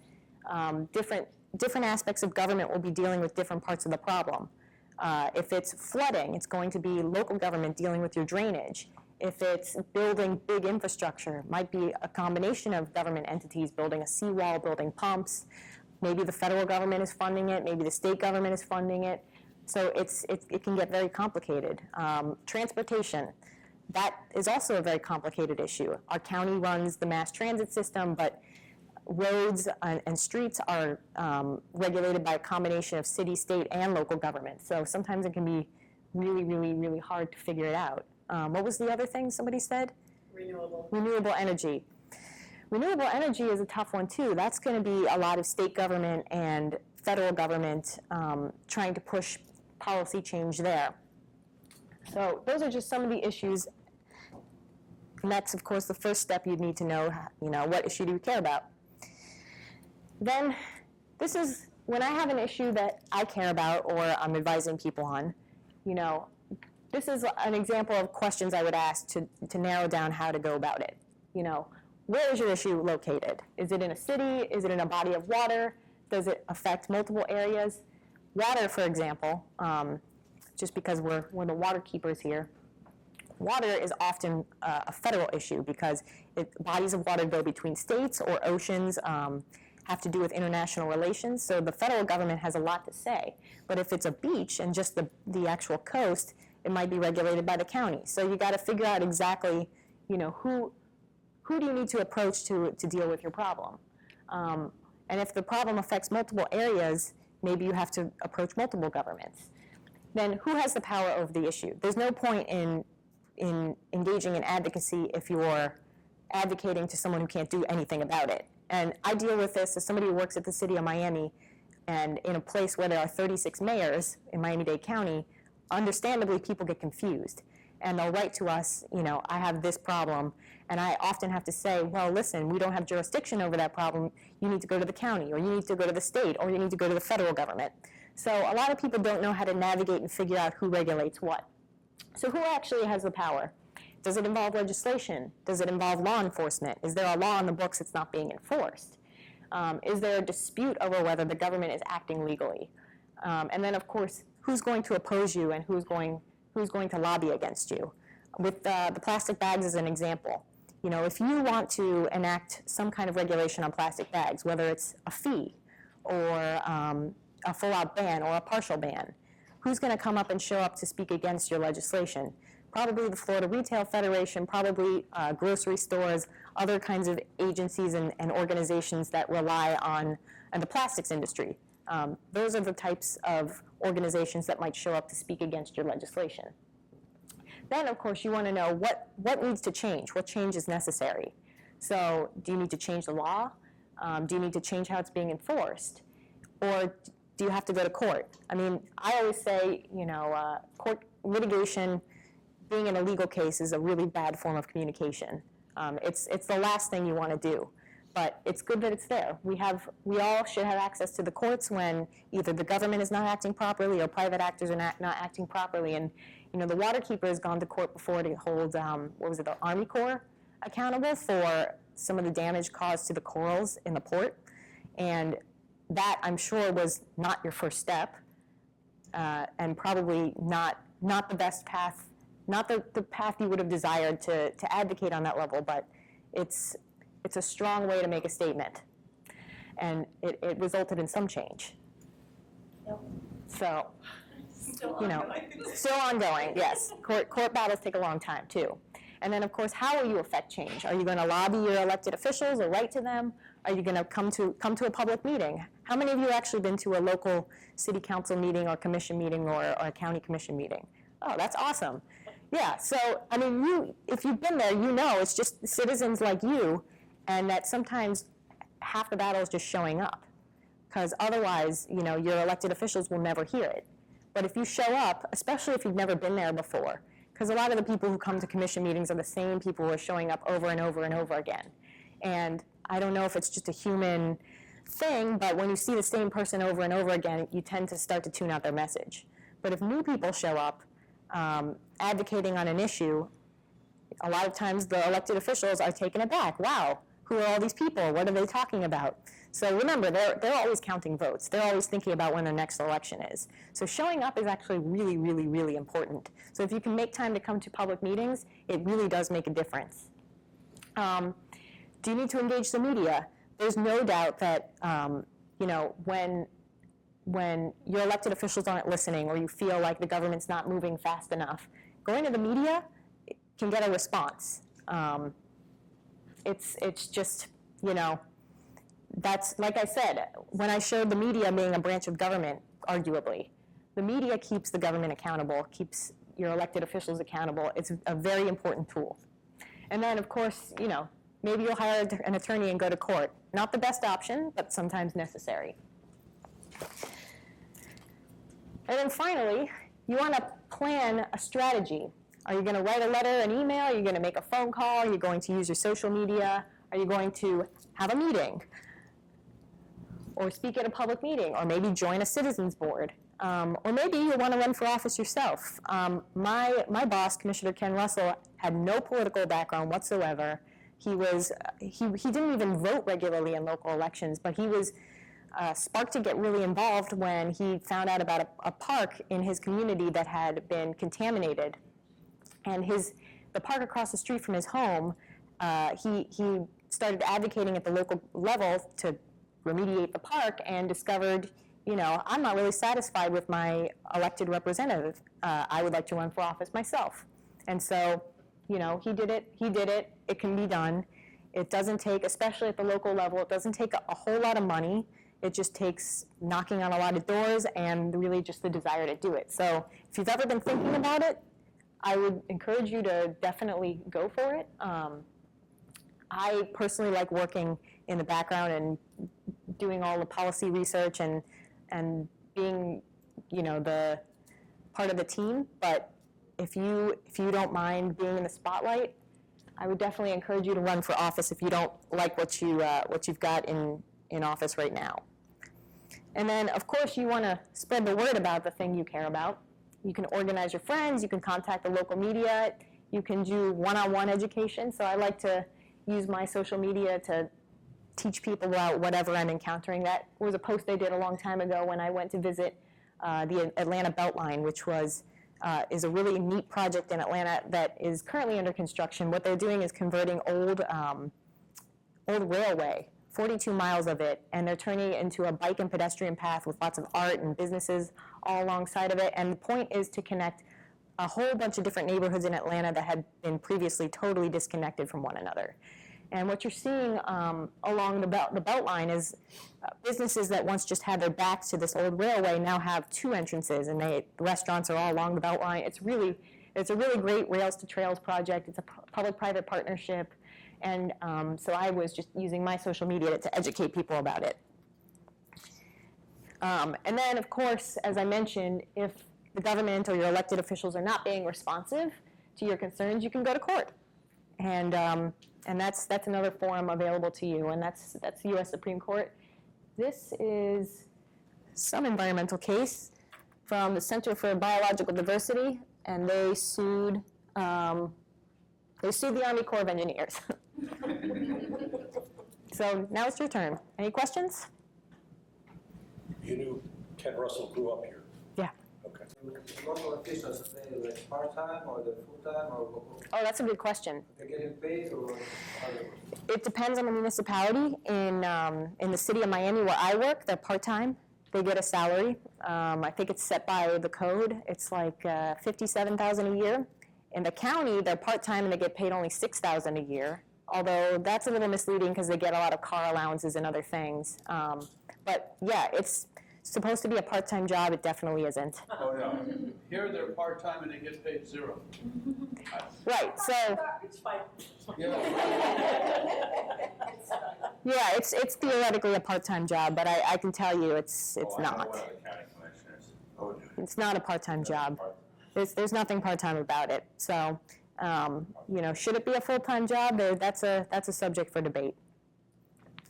different aspects of government will be dealing with different parts of the problem. If it's flooding, it's going to be local government dealing with your drainage. If it's building big infrastructure, it might be a combination of government entities building a seawall, building pumps. Maybe the federal government is funding it, maybe the state government is funding it. So it can get very complicated. Transportation, that is also a very complicated issue. Our county runs the mass transit system, but roads and streets are regulated by a combination of city, state, and local government. So sometimes it can be really, really, really hard to figure it out. What was the other thing somebody said? Renewable energy. Renewable energy is a tough one too. That's going to be a lot of state government and federal government trying to push policy change there. So those are just some of the issues. And that's, of course, the first step you'd need to know, what issue do you care about? Then this is when I have an issue that I care about or I'm advising people on, this is an example of questions I would ask to narrow down how to go about it. Where is your issue located? Is it in a city? Is it in a body of water? Does it affect multiple areas? Water, for example, just because we're the water keepers here, water is often a federal issue because bodies of water go between states or oceans, have to do with international relations, so the federal government has a lot to say. But if it's a beach and just the actual coast, it might be regulated by the county. So you got to figure out exactly, who do you need to approach to deal with your problem? And if the problem affects multiple areas, maybe you have to approach multiple governments. Then who has the power over the issue? There's no point in engaging in advocacy if you're advocating to someone who can't do anything about it. And I deal with this as somebody who works at the city of Miami, and in a place where there are 36 mayors in Miami-Dade County, understandably people get confused. And they'll write to us, I have this problem, and I often have to say, well, listen, we don't have jurisdiction over that problem. You need to go to the county, or you need to go to the state, or you need to go to the federal government. So a lot of people don't know how to navigate and figure out who regulates what. So who actually has the power? Does it involve legislation? Does it involve law enforcement? Is there a law on the books that's not being enforced? Is there a dispute over whether the government is acting legally? And then, of course, who's going to oppose you and who's going to lobby against you? With the plastic bags as an example, if you want to enact some kind of regulation on plastic bags, whether it's a fee or a full-out ban or a partial ban, who's going to come up and show up to speak against your legislation? Probably the Florida Retail Federation, probably grocery stores, other kinds of agencies and organizations that rely on the plastics industry. Those are the types of organizations that might show up to speak against your legislation. Then, of course, you want to know what needs to change, what change is necessary. So do you need to change the law? Do you need to change how it's being enforced? Or do you have to go to court? I mean, I always say, court litigation, being in a legal case is a really bad form of communication. It's the last thing you want to do, but it's good that it's there. We all should have access to the courts when either the government is not acting properly or private actors are not acting properly. And the waterkeeper has gone to court before to hold, the Army Corps accountable for some of the damage caused to the corals in the port. And that, I'm sure, was not your first step, and probably not the best path. Not the path you would have desired to advocate on that level, but it's a strong way to make a statement. And it resulted in some change. Yep. So, Still ongoing. Still ongoing, yes. Court battles take a long time, too. And then, of course, how will you affect change? Are you going to lobby your elected officials or write to them? Are you going to come to a public meeting? How many of you have actually been to a local city council meeting or commission meeting or a county commission meeting? Oh, that's awesome. Yeah, so, I mean, if you've been there, it's just citizens like you, and that sometimes half the battle is just showing up, because otherwise, your elected officials will never hear it. But if you show up, especially if you've never been there before, because a lot of the people who come to commission meetings are the same people who are showing up over and over and over again. And I don't know if it's just a human thing, but when you see the same person over and over again, you tend to start to tune out their message. But if new people show up, advocating on an issue, A lot of times the elected officials are taken aback. Wow, who are all these people? What are they talking about? So remember, they're always counting votes. They're always thinking about when their next election is. So showing up is actually really, really, really important. So if you can make time to come to public meetings, it really does make a difference. Do you need to engage the media? There's no doubt that when your elected officials aren't listening or you feel like the government's not moving fast enough, going to the media can get a response. It's just, that's, like I said, when I showed the media being a branch of government, arguably, the media keeps the government accountable, keeps your elected officials accountable. It's a very important tool. And then, of course, maybe you'll hire an attorney and go to court. Not the best option, but sometimes necessary. And then finally, you want to plan a strategy. Are you going to write a letter, an email? Are you going to make a phone call? Are you going to use your social media? Are you going to have a meeting? Or speak at a public meeting? Or maybe join a citizens board? Or maybe you want to run for office yourself. My boss, Commissioner Ken Russell, had no political background whatsoever. He didn't even vote regularly in local elections, but he was sparked to get really involved when he found out about a park in his community that had been contaminated. And the park across the street from his home, he started advocating at the local level to remediate the park and discovered, I'm not really satisfied with my elected representative. I would like to run for office myself. And so, he did it. It can be done. It doesn't take, especially at the local level, it doesn't take a whole lot of money. It just takes knocking on a lot of doors and really just the desire to do it. So if you've ever been thinking about it, I would encourage you to definitely go for it. I personally like working in the background and doing all the policy research and being, the part of the team. But if you don't mind being in the spotlight, I would definitely encourage you to run for office if you don't like what you've got in office right now. And then, of course, you want to spread the word about the thing you care about. You can organize your friends. You can contact the local media. You can do one-on-one education. So I like to use my social media to teach people about whatever I'm encountering. That was a post I did a long time ago when I went to visit the Atlanta Beltline, which is a really neat project in Atlanta that is currently under construction. What they're doing is converting old railway, 42 miles of it, and they're turning it into a bike and pedestrian path with lots of art and businesses all alongside of it. And the point is to connect a whole bunch of different neighborhoods in Atlanta that had been previously totally disconnected from one another. And what you're seeing along the Beltline is businesses that once just had their backs to this old railway now have two entrances, and the restaurants are all along the Beltline. It's a really great Rails to Trails project. It's a public-private partnership. And so I was just using my social media to educate people about it. And then, of course, as I mentioned, if the government or your elected officials are not being responsive to your concerns, you can go to court. And that's another forum available to you, and that's the U.S. Supreme Court. This is some environmental case from the Center for Biological Diversity, and they sued the Army Corps of Engineers. So now it's your turn. Any questions? You knew Ken Russell grew up here? Yeah. Okay. Local officials, are they like part-time or they're full-time or? Oh, that's a good question. They're getting paid or? It depends on the municipality. In the city of Miami where I work, they're part-time. They get a salary. I think it's set by the code. It's like $57,000 a year. In the county, they're part-time and they get paid only $6,000 a year. Although that's a little misleading because they get a lot of car allowances and other things. But yeah, it's supposed to be a part-time job. It definitely isn't. Oh, no. Here they're part-time and they get paid zero. Right, so. It's fine. Yeah. Yeah, it's theoretically a part-time job, but I can tell you it's I know not. one of the county commissioners. Oh, It's not a part-time job. There's nothing part-time about it. So, should it be a full-time job? That's a subject for debate.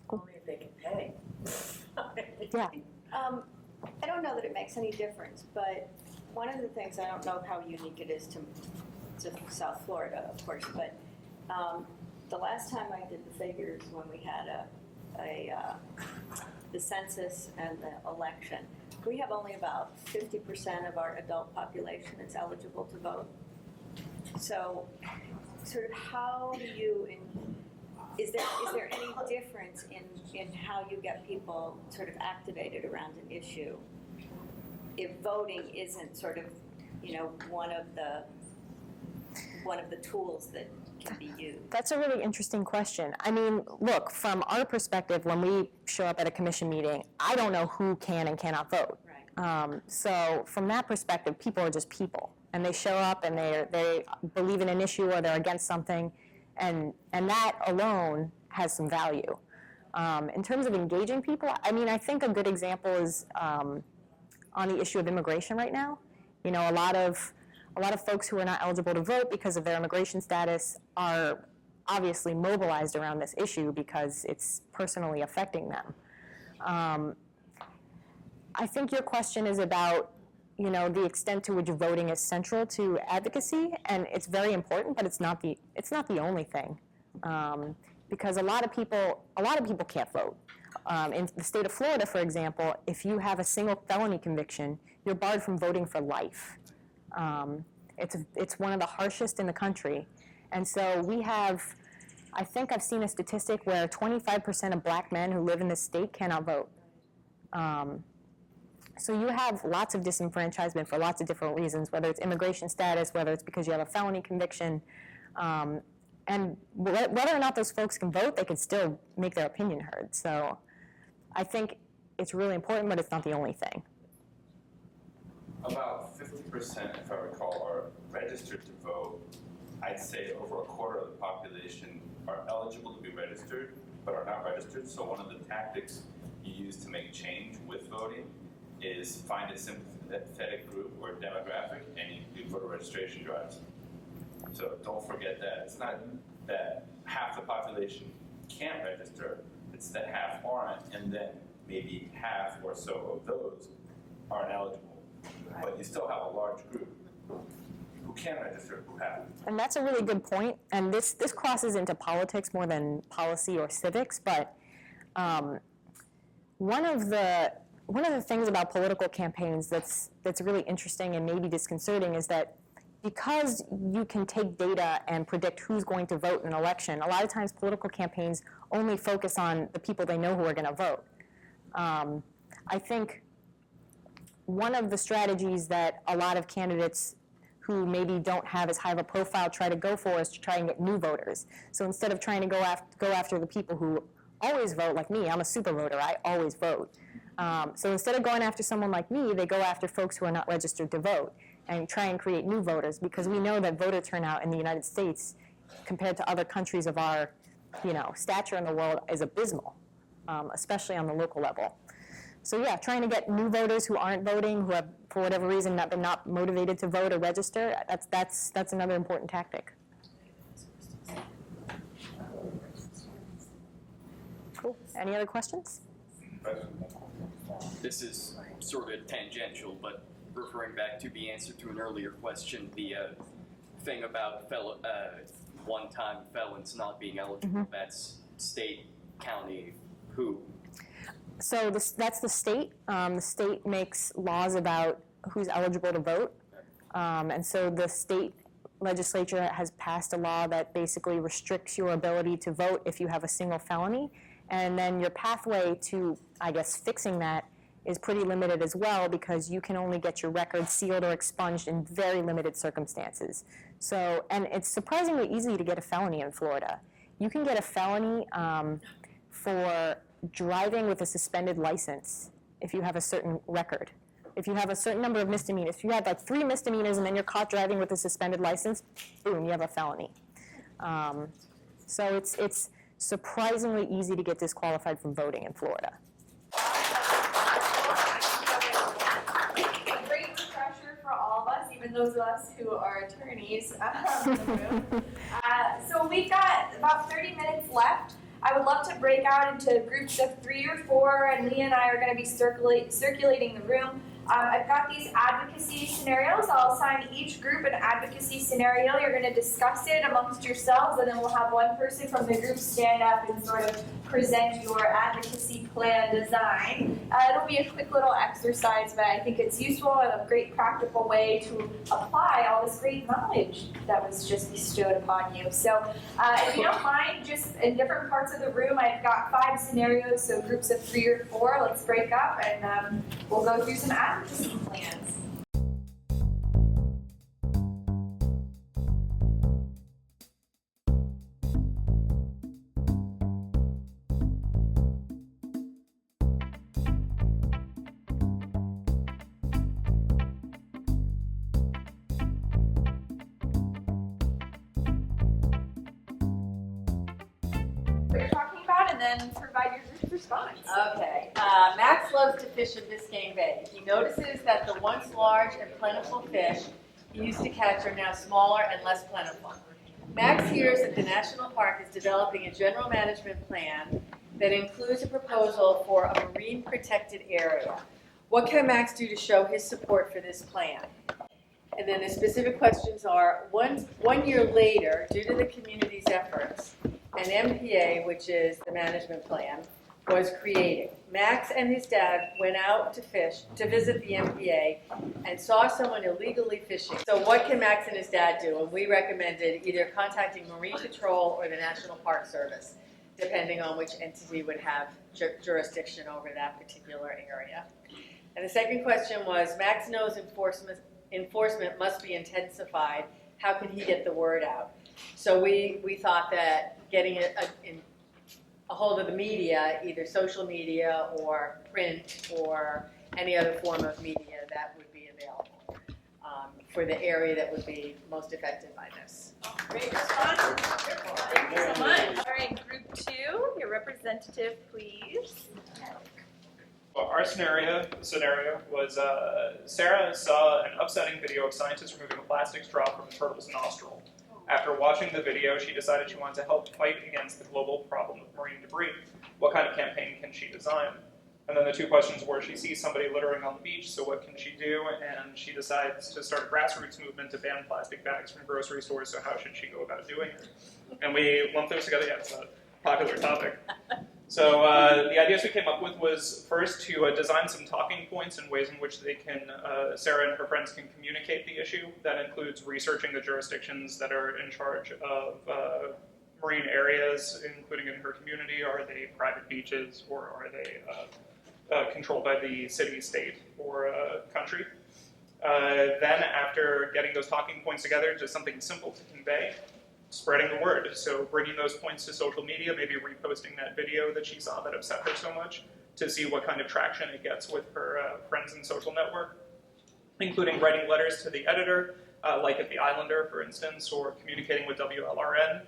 Only if they can pay. Yeah. I don't know that it makes any difference, but one of the things, I don't know how unique it is to to South Florida, of course, but the last time I did the figures when we had the census and the election, we have only about 50% of our adult population that's eligible to vote. So sort of how do you, is there any difference in how you get people sort of activated around an issue if voting isn't sort of, one of the tools that can be used? That's a really interesting question. I mean, look, from our perspective, when we show up at a commission meeting, I don't know who can and cannot vote. Right. So from that perspective, people are just people. And they show up and they believe in an issue or they're against something, and that alone has some value. In terms of engaging people, I mean, I think a good example is on the issue of immigration right now. A lot of folks who are not eligible to vote because of their immigration status are obviously mobilized around this issue because it's personally affecting them. I think your question is about the extent to which voting is central to advocacy, and it's very important, but it's not the only thing, because a lot of people can't vote. In the state of Florida, for example, if you have a single felony conviction, you're barred from voting for life. It's one of the harshest in the country, and so we have. I think I've seen a statistic where 25% of black men who live in this state cannot vote. So you have lots of disenfranchisement for lots of different reasons, whether it's immigration status, whether it's because you have a felony conviction. And whether or not those folks can vote, they can still make their opinion heard. So I think it's really important, but it's not the only thing. About 50%, if I recall, are registered to vote. I'd say over a quarter of the population are eligible to be registered, but are not registered. So one of the tactics you use to make change with voting is find a sympathetic group or demographic and you do voter registration drives. So don't forget that. It's not that half the population can't register, it's that half aren't, and then maybe half or so of those aren't eligible. But you still have a large group who can register, who haven't. And that's a really good point, and this crosses into politics more than policy or civics, but one of the things about political campaigns that's really interesting and maybe disconcerting is that because you can take data and predict who's going to vote in an election, a lot of times political campaigns only focus on the people they know who are going to vote. I think one of the strategies that a lot of candidates who maybe don't have as high of a profile try to go for is to try and get new voters. So instead of trying to go after the people who always vote, like me, I'm a super voter, I always vote. So instead of going after someone like me, they go after folks who are not registered to vote and try and create new voters, because we know that voter turnout in the United States compared to other countries of our stature in the world is abysmal, especially on the local level. So yeah, trying to get new voters who aren't voting, who have, for whatever reason, been not motivated to vote or register, that's another important tactic. Cool. Any other questions? This is sort of tangential, but referring back to the answer to an earlier question, the thing about one-time felons not being eligible, that's state, county, who? So that's the state. The state makes laws about who's eligible to vote. And so the state legislature has passed a law that basically restricts your ability to vote if you have a single felony. And then your pathway to, I guess, fixing that is pretty limited as well, because you can only get your record sealed or expunged in very limited circumstances. So, and it's surprisingly easy to get a felony in Florida. You can get a felony for driving with a suspended license if you have a certain record. If you have a certain number of misdemeanors, if you have like 3 misdemeanors and then you're caught driving with a suspended license, boom, you have a felony. So it's surprisingly easy to get disqualified from voting in Florida. A great refresher for all of us, even those of us who are attorneys in the room. So we've got about 30 minutes left. I would love to break out into groups of 3 or 4, and Leah and I are going to be circulating the room. I've got these advocacy scenarios. I'll assign each group an advocacy scenario. You're going to discuss it amongst yourselves, and then we'll have one person from the group stand up and sort of present your advocacy plan design. It'll be a quick little exercise, but I think it's useful and a great practical way to apply all this great knowledge that was just bestowed upon you. So if you don't mind, just in different parts of the room, I've got 5 scenarios, so groups of 3 or 4. Let's break up and we'll go through some advocacy plans. What you're talking about, and then provide your group's response. Okay. Max loves to fish in Biscayne Bay. He notices that the once large and plentiful fish he used to catch are now smaller and less plentiful. Max hears that the national park is developing a general management plan that includes a proposal for a marine protected area. What can Max do to show his support for this plan? And then the specific questions are, one year later, due to the community's efforts, an MPA, which is the management plan, was created. Max and his dad went out to visit the MPA, and saw someone illegally fishing. So what can Max and his dad do? And we recommended either contacting Marine Patrol or the National Park Service, depending on which entity would have jurisdiction over that particular area. And the second question was, Max knows enforcement must be intensified. How can he get the word out? So we thought that getting a hold of the media, either social media or print or any other form of media that would be available for the area that would be most affected by this. Great response. Thank you so much. All right, group 2, your representative, please. Well, our scenario was Sarah saw an upsetting video of scientists removing a plastic straw from a turtle's nostril. After watching the video, she decided she wanted to help fight against the global problem of marine debris. What kind of campaign can she design? And then the 2 questions were, she sees somebody littering on the beach, so what can she do? And she decides to start a grassroots movement to ban plastic bags from grocery stores, so how should she go about doing it? And we lumped those together. Yeah, it's a popular topic. So the ideas we came up with was first to design some talking points and ways in which they can, Sarah and her friends can communicate the issue. That includes researching the jurisdictions that are in charge of marine areas, including in her community. Are they private beaches, or are they controlled by the city, state, or country? Then after getting those talking points together, just something simple to convey, spreading the word. So bringing those points to social media, maybe reposting that video that she saw that upset her so much to see what kind of traction it gets with her friends and social network, including writing letters to the editor, like at the Islander, for instance, or communicating with WLRN,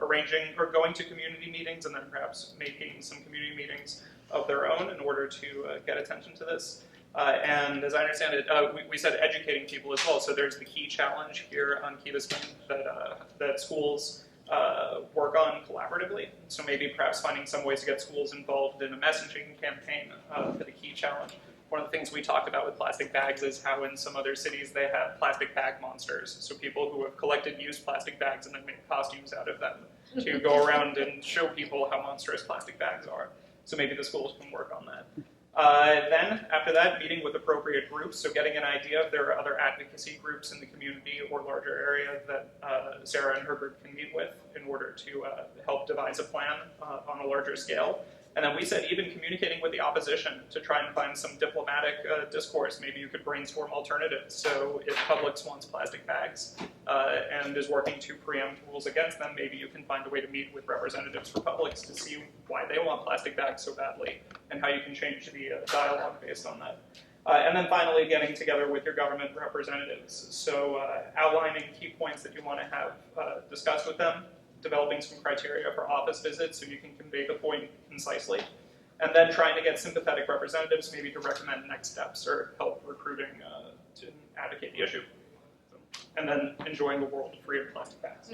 arranging or going to community meetings, and then perhaps making some community meetings of their own in order to get attention to this. And as I understand it, we said educating people as well. So there's the key challenge here on Key Biscayne that schools work on collaboratively. So maybe perhaps finding some ways to get schools involved in a messaging campaign for the key challenge. One of the things we talked about with plastic bags is how in some other cities they have plastic bag monsters. So people who have collected used plastic bags and then make costumes out of them to go around and show people how monstrous plastic bags are. So maybe the schools can work on that. Then, after that, meeting with appropriate groups, so getting an idea if there are other advocacy groups in the community or larger area that Sarah and her group can meet with in order to help devise a plan on a larger scale. And then we said even communicating with the opposition to try and find some diplomatic discourse. Maybe you could brainstorm alternatives. So if Publix wants plastic bags and is working to preempt rules against them, maybe you can find a way to meet with representatives for Publix to see why they want plastic bags so badly and how you can change the dialogue based on that. And then finally, getting together with your government representatives. So outlining key points that you want to have discussed with them, developing some criteria for office visits so you can convey the point concisely, and then trying to get sympathetic representatives maybe to recommend next steps or help recruiting to advocate the issue. So, and then enjoying the world free of plastic bags.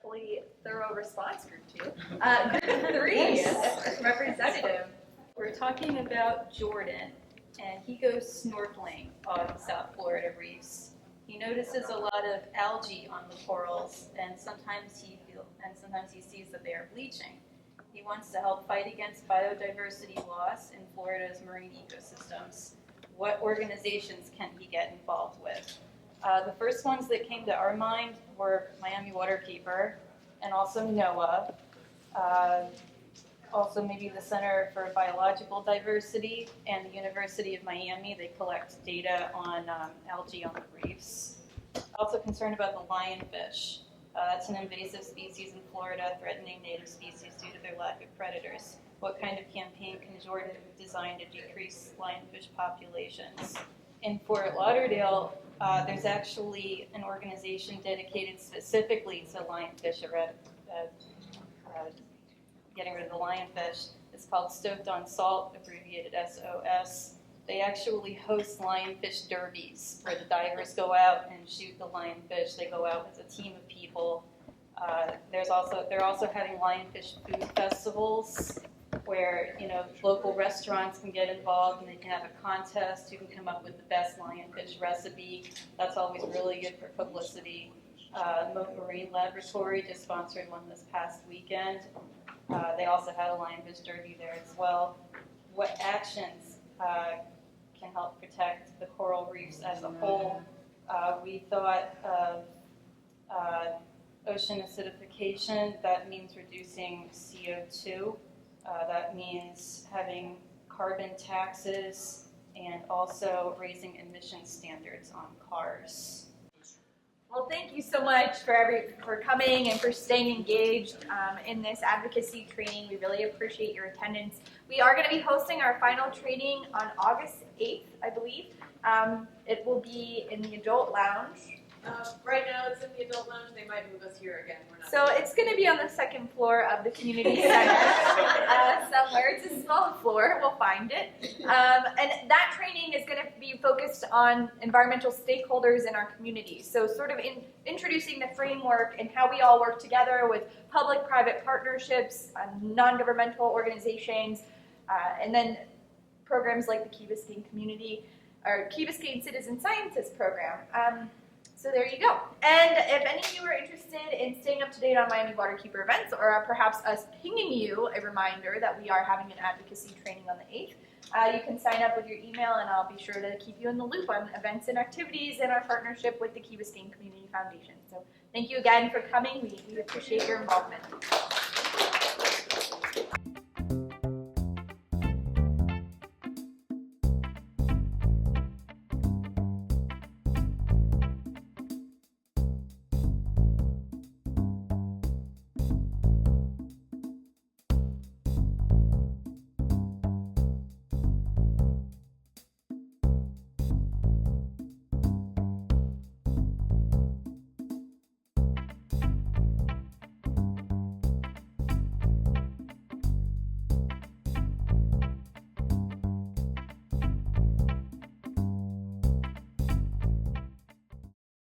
Fully thorough response, group 2. Group 3, representative. We're talking about Jordan, and he goes snorkeling on South Florida reefs. He notices a lot of algae on the corals, and sometimes he sees that they are bleaching. He wants to help fight against biodiversity loss in Florida's marine ecosystems. What organizations can he get involved with? The first ones that came to our mind were Miami Waterkeeper and also NOAA. Also maybe the Center for Biological Diversity and the University of Miami. They collect data on algae on the reefs. Also concerned about the lionfish. That's an invasive species in Florida, threatening native species due to their lack of predators. What kind of campaign can Jordan design to decrease lionfish populations? In Fort Lauderdale, there's actually an organization dedicated specifically to lionfish, getting rid of the lionfish. It's called Stoked on Salt, abbreviated SOS. They actually host lionfish derbies where the divers go out and shoot the lionfish. They go out with a team of people. They're also having lionfish food festivals where local restaurants can get involved and they can have a contest who can come up with the best lionfish recipe. That's always really good for publicity. Moat Marine Laboratory just sponsored one this past weekend. They also had a lionfish derby there as well. What actions can help protect the coral reefs as a whole? We thought of ocean acidification. That means reducing CO2. That means having carbon taxes and also raising emission standards on cars. Well, thank you so much for coming and for staying engaged in this advocacy training. We really appreciate your attendance. We are going to be hosting our final training on August 8th, I believe. It will be in the adult lounge. Right now it's in the adult lounge. They might move us here again. We're not So it's going to be on the second floor of the community center somewhere. It's a small floor. We'll find it. And that training is going to be focused on environmental stakeholders in our community. So sort of introducing the framework and how we all work together with public-private partnerships, non-governmental organizations, and then programs like the Key Biscayne Community or Key Biscayne Citizen Scientists Program. So there you go. And if any of you are interested in staying up to date on Miami Waterkeeper events, or perhaps us pinging you a reminder that we are having an advocacy training on the 8th, you can sign up with your email and I'll be sure to keep you in the loop on events and activities in our partnership with the Key Biscayne Community Foundation. So thank you again for coming. We appreciate your involvement.